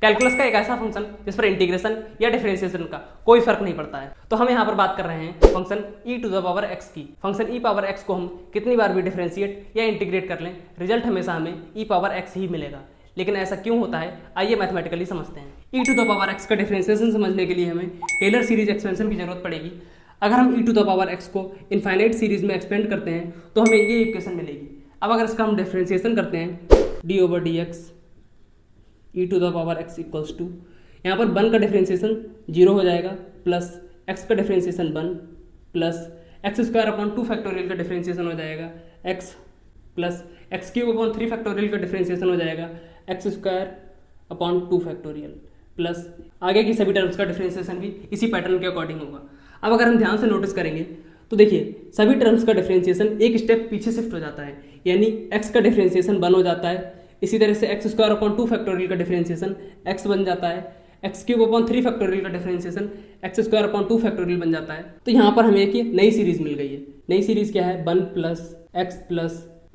Calculus का एक ऐसा फंक्शन जिस पर इंटीग्रेशन या डिफरेंशिएशन का कोई फर्क नहीं पड़ता है। तो हम यहाँ पर बात कर रहे हैं function e to the power x की। फंक्शन e पावर x को हम कितनी बार भी डिफरेंशिएट या इंटीग्रेट कर लें, रिजल्ट हमेशा हमें e पावर x ही मिलेगा। लेकिन ऐसा क्यों होता है, आइए मैथमेटिकली समझते हैं। e to the power x का डिफरेंशिएशन समझने के लिए हमें टेलर सीरीज एक्सपेंशन की जरूरत पड़ेगी। अगर हम e to the power x को इनफाइनाइट सीरीज में एक्सपेंड करते हैं तो हमें ये इक्वेशन मिलेगी। अब अगर इसका हम डिफरेंशिएशन करते हैं d/dx e to the power x equals to, यहाँ पर 1 का डिफरेंशिएशन 0 हो जाएगा, प्लस x का differentiation 1 plus x square upon 2 factorial का डिफरेंशिएशन हो जाएगा x plus x cube upon 3 factorial का डिफरेंशिएशन हो जाएगा x square upon 2 factorial plus आगे की सभी टर्म्स का डिफरेंशिएशन भी इसी पैटर्न के अकॉर्डिंग होगा। अब अगर हम ध्यान से नोटिस करेंगे तो देखिए सभी टर्म्स का डिफरेंशिएशन एक स्टेप पीछे शिफ्ट हो जाता है, यानी x का डिफरेंशिएशन 1 हो जाता है। इसी तरह से एक्स स्क्वायर अपॉन 2 फैक्टोरियल का डिफरेंशिएशन x बन जाता है, एक्स क्यूब अपॉन 3 फैक्टोरियल का differentiation x square upon 2 factorial बन जाता है। तो यहाँ पर हमें एक नई सीरीज मिल गई है। नई सीरीज क्या है, 1 plus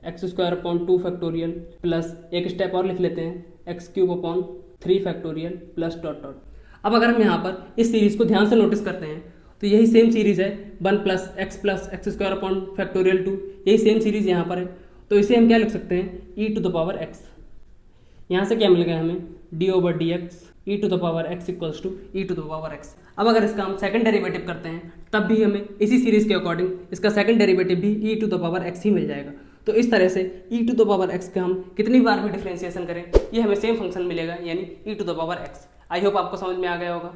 x square upon 2 factorial plus एक स्टेप और लिख लेते हैं x cube upon 3 factorial plus dot dot. अब अगर हम यहाँ पर इस सीरीज को ध्यान से नोटिस करते हैं तो यही सेम सीरीज है 1 plus x square upon factorial 2, यही सेम सीरीज यहाँ पर है। तो इसे हम क्या लिख सकते हैं, e to the power x। यहाँ से क्या मिल गया हमें, d/dx e to the power x equals to e to the power x। अब अगर इसका हम सेकंड डेरिवेटिव करते हैं तब भी हमें इसी सीरीज के अकॉर्डिंग इसका सेकंड डेरिवेटिव भी e to the power x ही मिल जाएगा। तो इस तरह से e to the power x का हम कितनी बार भी डिफरेंशिएशन करें ये हमें सेम फंक्शन मिलेगा, यानी e to the power x। I hope आपको समझ में आ गया होगा।